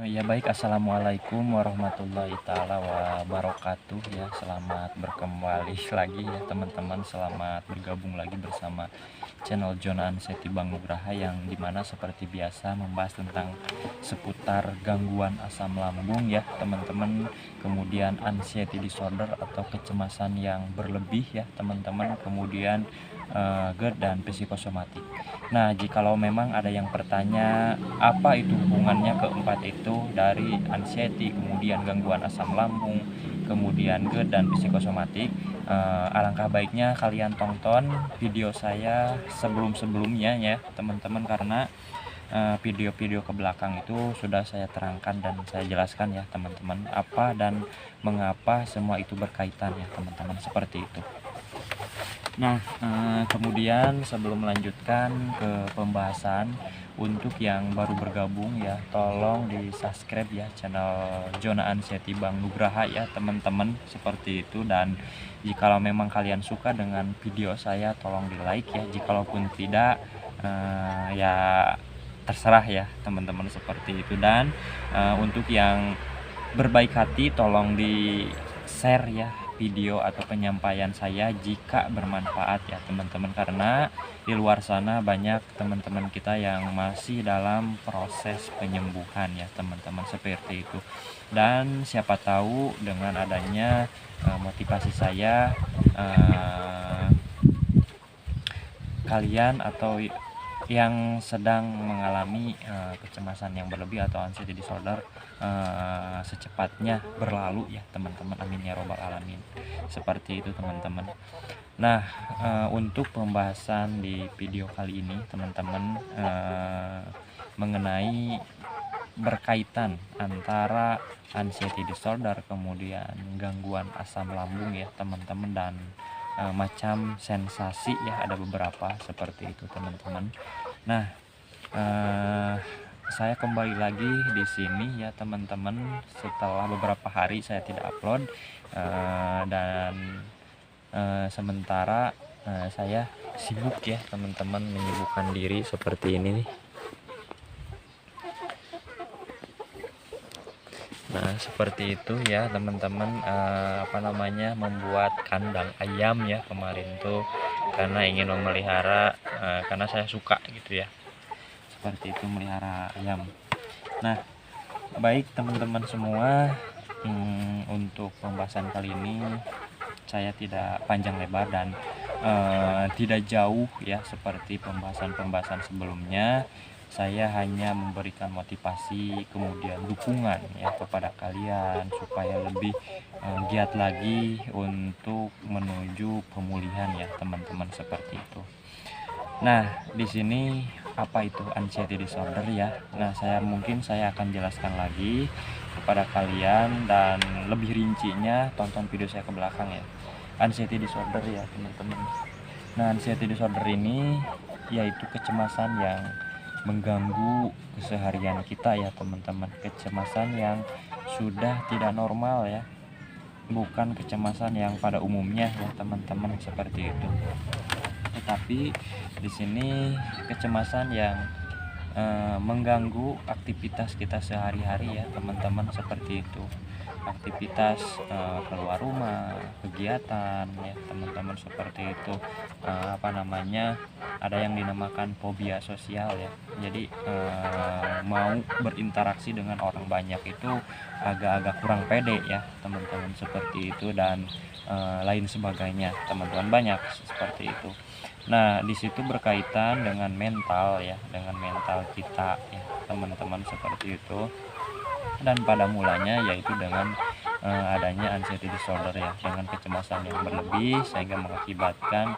Ya baik, assalamualaikum warahmatullahi taala wabarakatuh ya. Selamat berkembali lagi ya teman-teman. Selamat bergabung lagi bersama channel Jona Anseti Bang Nugraha, yang dimana seperti biasa membahas tentang seputar gangguan asam lambung ya teman-teman. Kemudian anxiety disorder atau kecemasan yang berlebih ya teman-teman. Kemudian GERD dan psikosomatik. Nah, jikalau memang ada yang bertanya apa itu hubungannya keempat itu dari anxiety, kemudian gangguan asam lambung, kemudian GERD dan psikosomatik, alangkah baiknya kalian tonton video saya sebelum-sebelumnya ya teman-teman, karena video-video ke belakang itu sudah saya terangkan dan saya jelaskan ya teman-teman, apa dan mengapa semua itu berkaitan ya teman-teman, seperti itu. Nah, kemudian sebelum melanjutkan ke pembahasan, untuk yang baru bergabung ya, tolong di subscribe ya channel Jona Anseti Bang Nugraha ya teman-teman, seperti itu. Dan jikalau memang kalian suka dengan video saya, tolong di like ya. Jikalaupun tidak, ya terserah ya teman-teman, seperti itu. Dan untuk yang berbaik hati, tolong di share ya video atau penyampaian saya jika bermanfaat ya teman-teman, karena di luar sana banyak teman-teman kita yang masih dalam proses penyembuhan ya teman-teman, seperti itu. Dan siapa tahu dengan adanya motivasi saya, kalian atau yang sedang mengalami kecemasan yang berlebih atau anxiety disorder secepatnya berlalu ya teman-teman, amin ya robbal alamin, seperti itu teman-teman. Nah, untuk pembahasan di video kali ini teman-teman, mengenai berkaitan antara anxiety disorder, kemudian gangguan asam lambung ya teman-teman, dan macam sensasi ya, ada beberapa seperti itu teman-teman. Nah, saya kembali lagi di sini ya teman-teman, setelah beberapa hari saya tidak upload, dan sementara saya sibuk ya teman-teman, menyibukkan diri seperti ini nih. Nah, seperti itu ya teman-teman, membuat kandang ayam ya kemarin tuh, karena ingin memelihara, karena saya suka gitu ya, seperti itu, melihara ayam. Nah, baik teman-teman semua, untuk pembahasan kali ini saya tidak panjang lebar dan tidak jauh ya seperti pembahasan-pembahasan sebelumnya. Saya hanya memberikan motivasi, kemudian dukungan ya kepada kalian supaya lebih giat lagi untuk menuju pemulihan ya teman-teman, seperti itu. Nah, di sini apa itu anxiety disorder ya? Nah, saya akan jelaskan lagi kepada kalian, dan lebih rincinya tonton video saya ke belakang ya. Anxiety disorder ya teman-teman. Nah, anxiety disorder ini yaitu kecemasan yang mengganggu keseharian kita ya teman-teman, kecemasan yang sudah tidak normal ya, bukan kecemasan yang pada umumnya ya teman-teman, seperti itu. Tetapi di sini kecemasan yang mengganggu aktivitas kita sehari-hari ya teman-teman, seperti itu. Aktivitas keluar rumah, kegiatan ya teman-teman, seperti itu. Ada yang dinamakan fobia sosial ya, jadi mau berinteraksi dengan orang banyak itu agak-agak kurang pede ya teman-teman, seperti itu. Dan lain sebagainya teman-teman, banyak seperti itu. Nah, di situ berkaitan dengan mental ya, dengan mental kita ya teman-teman, seperti itu. Dan pada mulanya yaitu dengan adanya anxiety disorder ya, dengan kecemasan yang berlebih sehingga mengakibatkan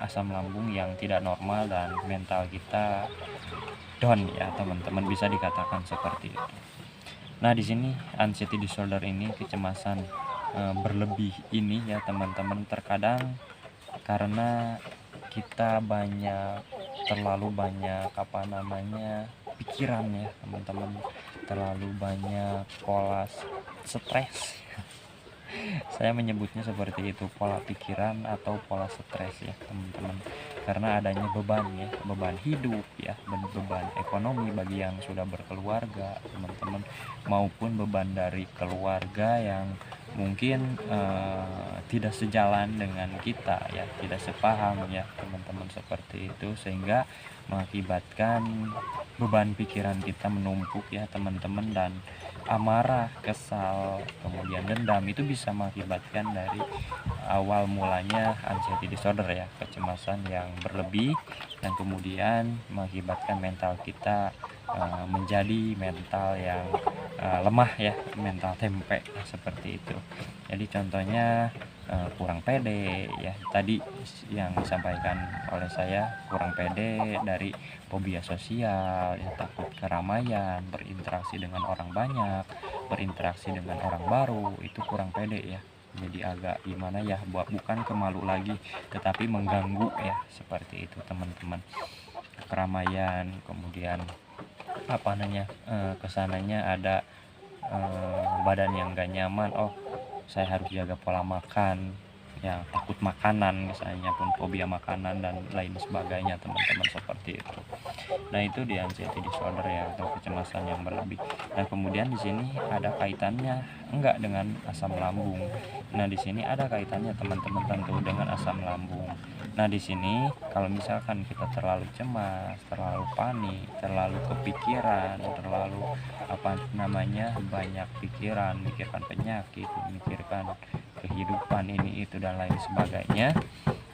asam lambung yang tidak normal dan mental kita down ya teman-teman, bisa dikatakan seperti itu. Nah, di sini anxiety disorder ini, kecemasan berlebih ini ya teman-teman, terkadang karena kita terlalu banyak pikiran ya teman-teman, terlalu banyak pola stres. Saya menyebutnya seperti itu, pola pikiran atau pola stres ya teman-teman. karena adanya beban ya, beban hidup ya, beban ekonomi bagi yang sudah berkeluarga teman-teman, maupun beban dari keluarga yang mungkin tidak sejalan dengan kita ya, tidak sepaham ya teman-teman, seperti itu, sehingga mengakibatkan beban pikiran kita menumpuk ya teman-teman, dan amarah, kesal, kemudian dendam itu bisa mengakibatkan dari awal mulanya anxiety disorder ya, kecemasan yang berlebih, dan kemudian mengakibatkan mental kita menjadi mental yang lemah ya, mental tempe seperti itu. Jadi contohnya kurang pede ya, tadi yang disampaikan oleh saya, kurang pede dari fobia sosial ya, takut keramaian, berinteraksi dengan orang banyak, berinteraksi dengan orang baru, itu kurang pede ya. Jadi agak gimana ya, bukan kemalu lagi tetapi mengganggu ya, seperti itu teman-teman. Keramaian, kemudian kesananya ada badan yang gak nyaman, oh saya harus jaga pola makan, yang takut makanan misalnya, pun fobia makanan dan lain sebagainya teman-teman, seperti itu. Nah itu di anxiety disorder ya, atau kecemasan yang berlebih. Nah kemudian di sini ada kaitannya enggak dengan asam lambung. Nah di sini ada kaitannya teman-teman tentu dengan asam lambung. Nah di sini kalau misalkan kita terlalu cemas, terlalu panik, terlalu kepikiran, terlalu banyak pikiran, mikirkan penyakit, memikirkan kehidupan ini itu dan lain sebagainya,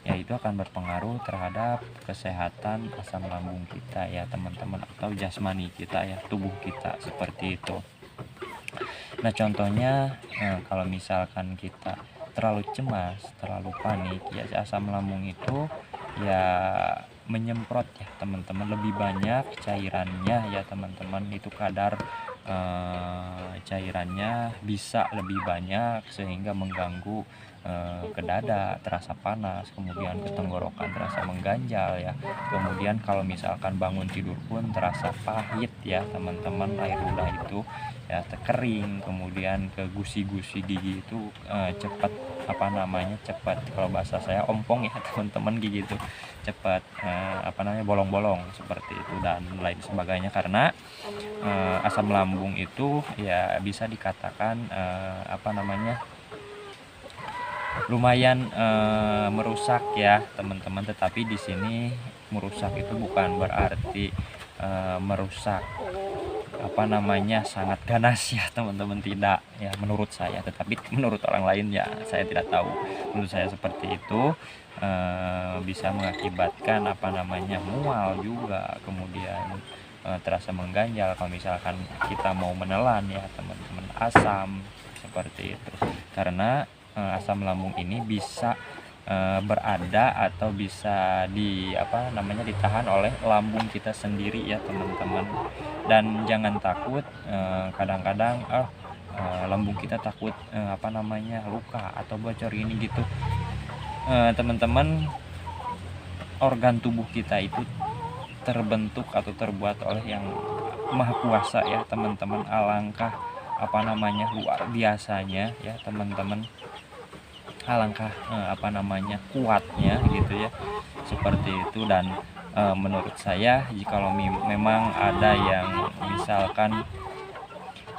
ya itu akan berpengaruh terhadap kesehatan asam lambung kita ya teman-teman, atau jasmani kita ya, tubuh kita, seperti itu. Nah contohnya kalau misalkan kita terlalu cemas, terlalu panik ya, asam lambung itu ya menyemprot ya teman-teman, lebih banyak cairannya ya teman-teman, itu kadar cairannya bisa lebih banyak sehingga mengganggu ke dada, terasa panas, kemudian ke tenggorokan terasa mengganjal ya, kemudian kalau misalkan bangun tidur pun terasa pahit ya teman-teman, air ludah itu ya kering, kemudian ke gusi-gusi gigi itu cepat cepat, kalau bahasa saya ompong ya teman-teman, gigi itu cepat bolong-bolong, seperti itu dan lain sebagainya, karena asam lambung itu ya bisa dikatakan lumayan merusak ya teman-teman. Tetapi di sini merusak itu bukan berarti merusak sangat ganas ya teman-teman, tidak ya menurut saya, tetapi menurut orang lain ya saya tidak tahu. Menurut saya seperti itu, bisa mengakibatkan mual juga, kemudian terasa mengganjal kalau misalkan kita mau menelan ya teman-teman asam, seperti itu, karena asam lambung ini bisa berada atau bisa ditahan oleh lambung kita sendiri ya teman-teman. Dan jangan takut, kadang-kadang lambung kita takut luka atau bocor ini gitu. Teman-teman, organ tubuh kita itu terbentuk atau terbuat oleh yang maha kuasa ya teman-teman, alangkah luar biasanya ya teman-teman, alangkah kuatnya gitu ya, seperti itu. Dan menurut saya, jikalau memang ada yang misalkan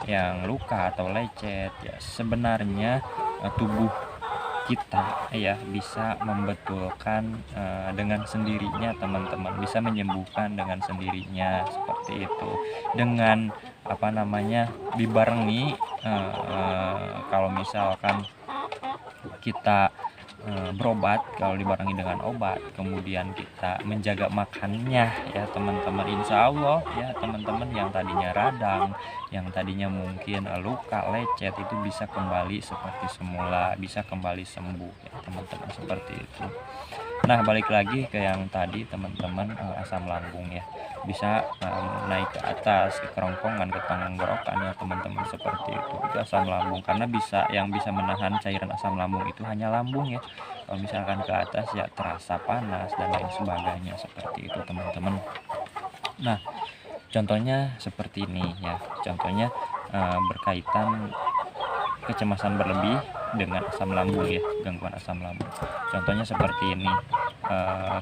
yang luka atau lecet ya, sebenarnya tubuh kita ya bisa membetulkan dengan sendirinya teman-teman, bisa menyembuhkan dengan sendirinya, seperti itu, dengan dibarengi kalau misalkan kita berobat, kalau dibarengi dengan obat, kemudian kita menjaga makannya ya teman-teman, insya Allah ya teman-teman, yang tadinya radang, yang tadinya mungkin luka lecet, itu bisa kembali seperti semula, bisa kembali sembuh ya teman-teman, seperti itu. Nah balik lagi ke yang tadi teman-teman, asam lambung ya, bisa naik ke atas, ke kerongkongan, ke tenggorokan ya teman-teman, seperti itu asam lambung, karena yang bisa menahan cairan asam lambung itu hanya lambung ya. Kalau misalkan ke atas ya terasa panas dan lain sebagainya, seperti itu teman-teman. Nah contohnya seperti ini ya, contohnya berkaitan kecemasan berlebih dengan asam lambung ya, gangguan asam lambung. Contohnya seperti ini,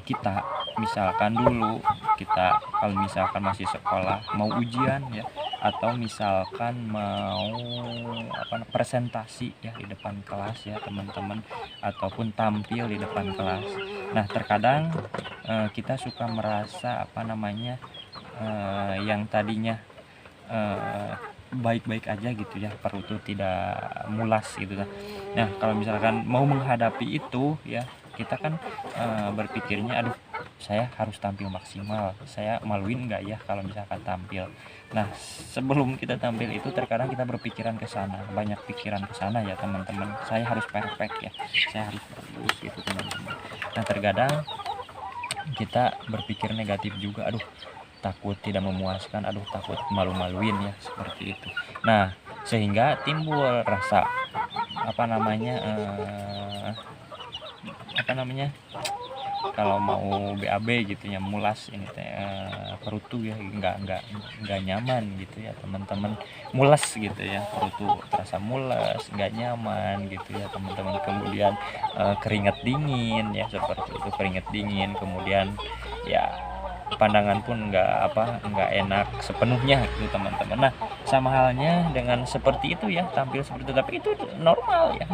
kita misalkan dulu kita kalau misalkan masih sekolah mau ujian ya, atau misalkan mau presentasi ya di depan kelas ya teman-teman, ataupun tampil di depan kelas. Nah terkadang kita suka merasa yang tadinya baik-baik aja gitu ya, perut tuh tidak mulas gitu kan. Nah kalau misalkan mau menghadapi itu ya, kita kan berpikirnya aduh saya harus tampil maksimal, saya maluin nggak ya kalau misalkan tampil. Nah sebelum kita tampil itu terkadang kita berpikiran ke sana, banyak pikiran ke sana ya teman-teman, saya harus perfect ya, saya harus bagus gitu teman-teman. Nah terkadang kita berpikir negatif juga, aduh takut tidak memuaskan, aduh takut malu-maluin ya, seperti itu. Nah sehingga timbul rasa kalau mau BAB gitu ya, mulas ini teh perut tuh ya nggak nyaman gitu ya teman-teman, mules gitu ya, perut tuh terasa mules, nggak nyaman gitu ya teman-teman. Kemudian keringat dingin ya, seperti itu, keringat dingin, kemudian ya pandangan pun nggak enak sepenuhnya gitu teman-teman. Nah sama halnya dengan seperti itu ya, tampil seperti itu, tapi itu normal ya,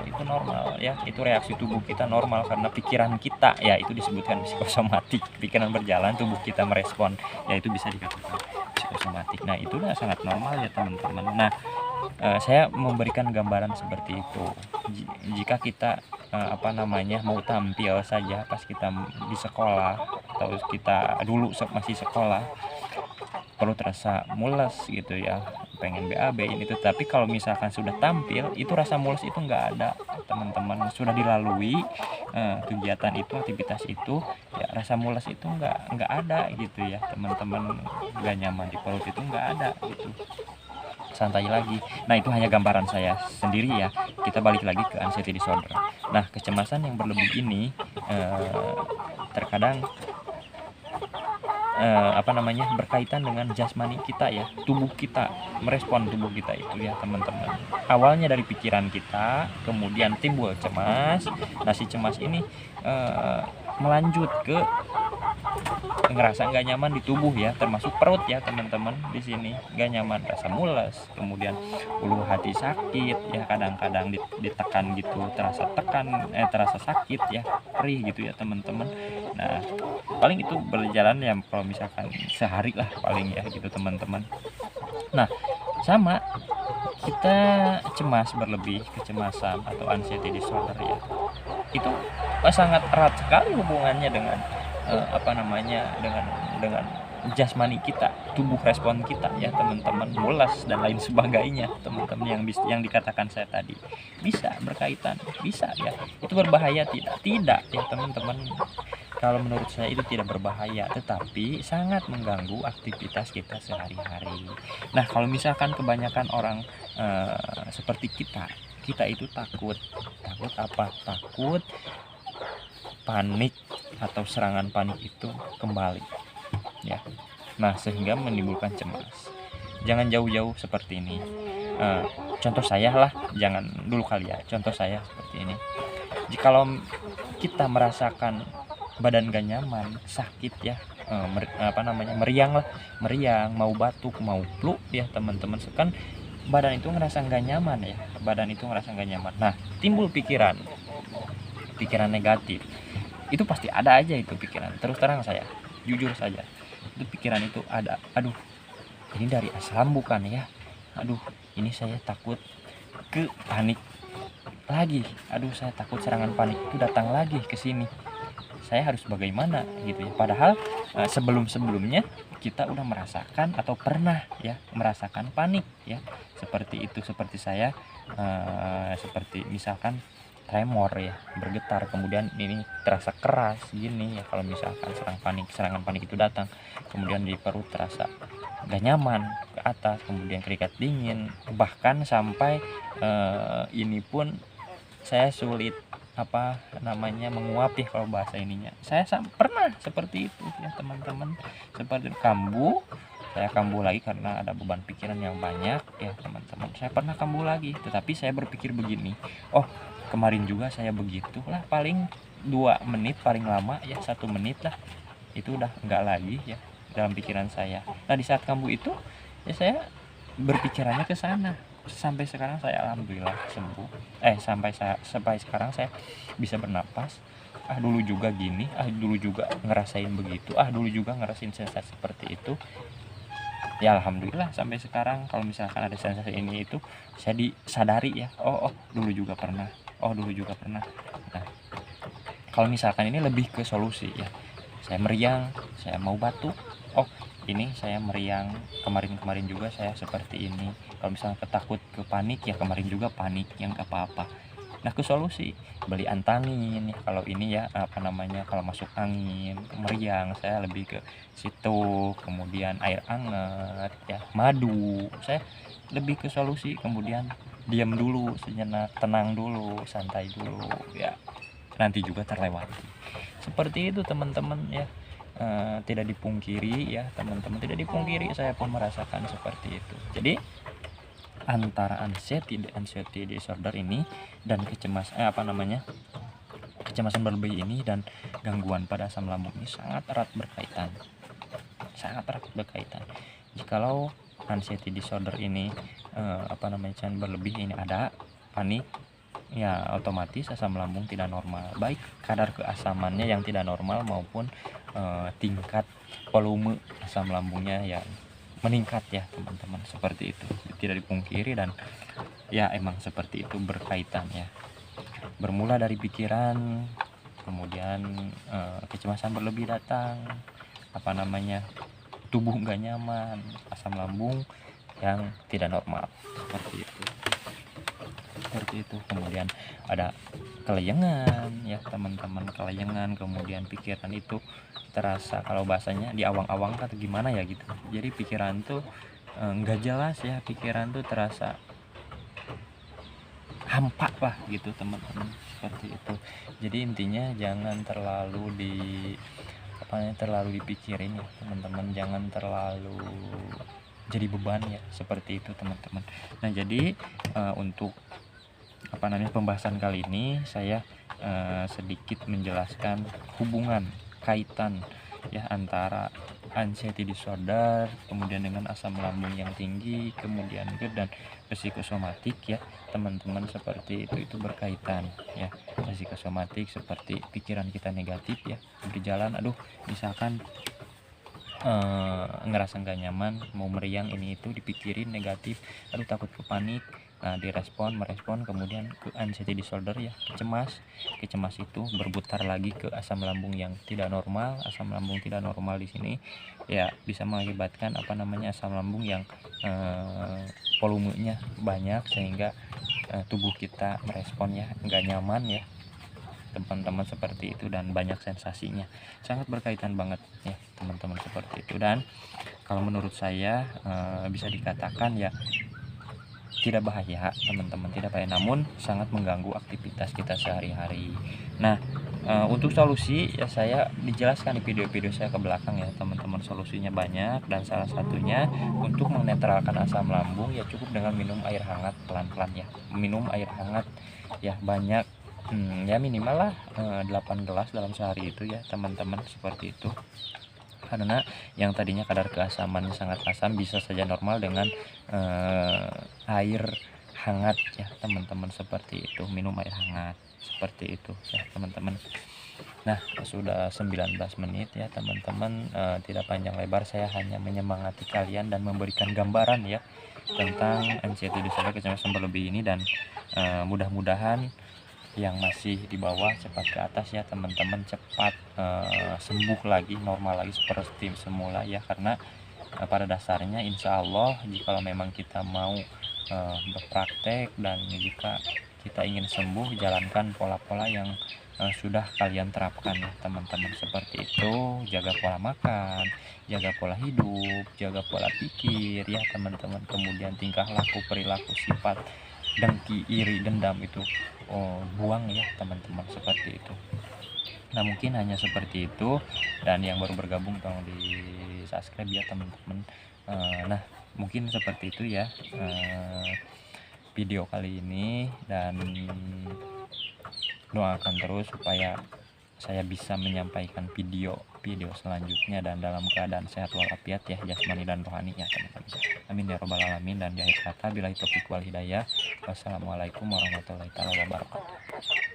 itu normal ya, itu reaksi tubuh kita normal karena pikiran kita ya, itu disebutkan psikosomatik, pikiran berjalan tubuh kita merespon ya, itu bisa dikatakan psikosomatik. Nah itu udah sangat normal ya teman-teman. Nah saya memberikan gambaran seperti itu. Jika kita mau tampil saja pas kita di sekolah, atau kita dulu masih sekolah, perlu terasa mules gitu ya, pengen BAB ini tuh. Tapi kalau misalkan sudah tampil, itu rasa mules itu nggak ada teman-teman, sudah dilalui kegiatan itu, aktivitas itu ya, rasa mules itu nggak ada gitu ya teman-teman, nggak nyaman di perut itu nggak ada gitu, santai lagi. Nah itu hanya gambaran saya sendiri ya, kita balik lagi ke anxiety disorder. Nah kecemasan yang berlebih ini terkadang berkaitan dengan jasmani kita ya, tubuh kita, merespon tubuh kita itu ya teman-teman. Awalnya dari pikiran kita, kemudian timbul cemas. Nah si cemas ini melanjut ke ngerasa nggak nyaman di tubuh ya, termasuk perut ya teman-teman. Di sini nggak nyaman, rasa mules, kemudian ulu hati sakit ya, kadang-kadang ditekan gitu, terasa sakit ya, perih gitu ya teman-teman. Nah paling itu berjalan ya kalau misalkan sehari lah paling ya gitu teman-teman. Nah sama kita cemas berlebih, kecemasan atau anxiety disorder ya, itu sangat erat sekali hubungannya dengan dengan jasmani kita, tubuh respon kita ya teman-teman, mulas dan lain sebagainya teman-teman, yang dikatakan saya tadi bisa berkaitan, bisa ya. Itu berbahaya tidak ya teman-teman? Kalau menurut saya itu tidak berbahaya, tetapi sangat mengganggu aktivitas kita sehari-hari. Nah kalau misalkan kebanyakan orang seperti kita itu takut apa? Takut panik atau serangan panik itu kembali ya. Nah sehingga menimbulkan cemas. Jangan jauh-jauh seperti ini. Contoh saya lah, jangan dulu kali ya, contoh saya seperti ini. Jikalau kita merasakan badan gak nyaman, sakit ya, meriang, mau batuk, mau flu ya teman-teman, kan badan itu ngerasa nggak nyaman ya, Nah timbul pikiran negatif, itu pasti ada aja itu pikiran. Terus terang saya, jujur saja, itu pikiran itu ada. Aduh ini dari asam bukan ya, aduh ini saya takut ke panik lagi, aduh saya takut serangan panik itu datang lagi ke sini, saya harus bagaimana gitu ya. Padahal sebelumnya kita udah merasakan atau pernah ya merasakan panik ya, seperti itu. Seperti saya seperti misalkan tremor ya, bergetar, kemudian ini terasa keras gini ya kalau misalkan serangan panik itu datang, kemudian di perut terasa gak nyaman ke atas, kemudian keringat dingin, bahkan sampai ini pun saya sulit menguap ya kalau bahasa ininya. Saya pernah seperti itu ya teman-teman, seperti saya kambuh lagi karena ada beban pikiran yang banyak ya teman-teman. Saya pernah kambuh lagi, tetapi saya berpikir begini, oh kemarin juga saya begitu lah, paling 2 menit paling lama ya, 1 menit lah itu udah enggak lagi ya dalam pikiran saya. Nah di saat kambuh itu ya saya berpikirannya ke sana. Sampai sekarang saya alhamdulillah sembuh. Sampai sekarang saya bisa bernapas. Dulu juga gini, dulu juga ngerasain begitu, dulu juga ngerasain sensasi seperti itu. Ya alhamdulillah sampai sekarang kalau misalkan ada sensasi ini itu saya disadari ya, dulu juga pernah, dulu juga pernah. Nah, kalau misalkan ini lebih ke solusi ya. Saya meriang, saya mau batuk. Ini saya meriang kemarin juga saya seperti ini. Kalau misalnya takut ke panik ya kemarin juga panik yang gak apa-apa. Nah ke solusi beli antangin ya, kalau ini ya kalau masuk angin meriang saya lebih ke situ, kemudian air hangat ya, madu, saya lebih ke solusi, kemudian diam dulu sejenak, tenang dulu, santai dulu ya, nanti juga terlewati. Seperti itu teman-teman ya. Tidak dipungkiri ya teman-teman, tidak dipungkiri saya pun merasakan seperti itu. Jadi antara anxiety disorder ini dan kecemasan berlebih ini dan gangguan pada asam lambung ini sangat erat berkaitan. Jikalau anxiety disorder ini berlebih ini ada panik ya, otomatis asam lambung tidak normal, baik kadar keasamannya yang tidak normal maupun tingkat volume asam lambungnya yang meningkat ya teman-teman, seperti itu tidak dipungkiri. Dan ya emang seperti itu berkaitan ya, bermula dari pikiran, kemudian kecemasan berlebih datang, tubuh nggak nyaman, asam lambung yang tidak normal, seperti itu. Kemudian ada kelayangan ya teman-teman, kemudian pikiran itu terasa, kalau bahasanya di awang-awang atau gimana ya gitu. Jadi pikiran tuh nggak jelas ya, pikiran tuh terasa hampa lah gitu teman-teman, seperti itu. Jadi intinya jangan terlalu dipikirin ya teman-teman, jangan terlalu jadi beban ya, seperti itu teman-teman. Nah jadi untuk pembahasan kali ini saya sedikit menjelaskan hubungan kaitan ya antara anxiety disorder kemudian dengan asam lambung yang tinggi, kemudian dan psikosomatik ya teman-teman, seperti itu berkaitan ya. Psikosomatik seperti pikiran kita negatif ya berjalan, misalkan ngerasa nggak nyaman, mau meriang, ini itu dipikirin negatif, takut ke panik, nah merespon, kemudian ke anxiety disorder ya, kecemas itu berputar lagi ke asam lambung yang tidak normal. Asam lambung tidak normal di sini ya bisa mengakibatkan asam lambung yang volumenya banyak, sehingga tubuh kita meresponnya nggak nyaman ya teman-teman, seperti itu. Dan banyak sensasinya, sangat berkaitan banget ya teman-teman, seperti itu. Dan kalau menurut saya bisa dikatakan ya tidak bahaya teman-teman, tidak bahaya, namun sangat mengganggu aktivitas kita sehari-hari. Nah untuk solusi ya saya dijelaskan di video-video saya ke belakang ya teman-teman, solusinya banyak, dan salah satunya untuk menetralkan asam lambung ya cukup dengan minum air hangat pelan-pelan ya, minum air hangat ya banyak, ya minimal lah 8 gelas dalam sehari itu ya teman-teman, seperti itu. Karena yang tadinya kadar keasaman sangat asam bisa saja normal dengan air hangat ya teman-teman, seperti itu. Minum air hangat, seperti itu ya teman-teman. Nah sudah 19 menit ya teman-teman, tidak panjang lebar, saya hanya menyemangati kalian dan memberikan gambaran ya tentang anxiety disorder, kecemasan berlebih ini. Dan mudah-mudahan yang masih di bawah cepat ke atas ya teman-teman, cepat sembuh lagi, normal lagi seperti semula ya. Karena pada dasarnya insya Allah jika memang kita mau berpraktek dan jika kita ingin sembuh, jalankan pola-pola yang sudah kalian terapkan ya teman-teman, seperti itu. Jaga pola makan, jaga pola hidup, jaga pola pikir ya teman-teman, kemudian tingkah laku, perilaku, sifat dengki, iri, dendam itu buang ya teman-teman, seperti itu. Nah mungkin hanya seperti itu, dan yang baru bergabung tolong di subscribe ya teman-teman. Nah mungkin seperti itu ya video kali ini, dan doakan terus supaya saya bisa menyampaikan video video selanjutnya dan dalam keadaan sehat walafiat ya, jasmani dan rohani ya teman-teman. Amin ya robbal alamin. Dan di akhir kata, billahi taufiq wal hidayah. Wassalamualaikum warahmatullahi wabarakatuh.